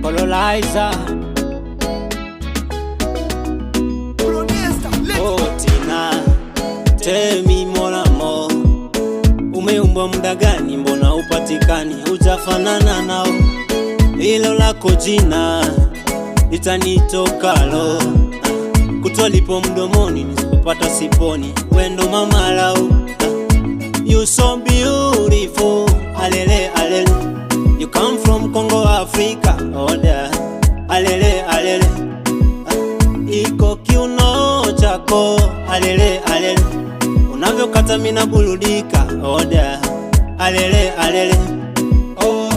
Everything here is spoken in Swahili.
Colonizer. Oh Tina, tell me more and more. Umeumbwa muda gani mbona upatikani? Hujafanana nao, hilo lako jina litanitoka lo. Kutolipo mdomoni nisipopata siponi, wendo mama lao. You so beautiful, alele alele. You come from Congo, Africa, oh there. Alele alele. Iko kiuno chako, alele alele. Unavyokata mina burudika, oh there. Alele alele. Oh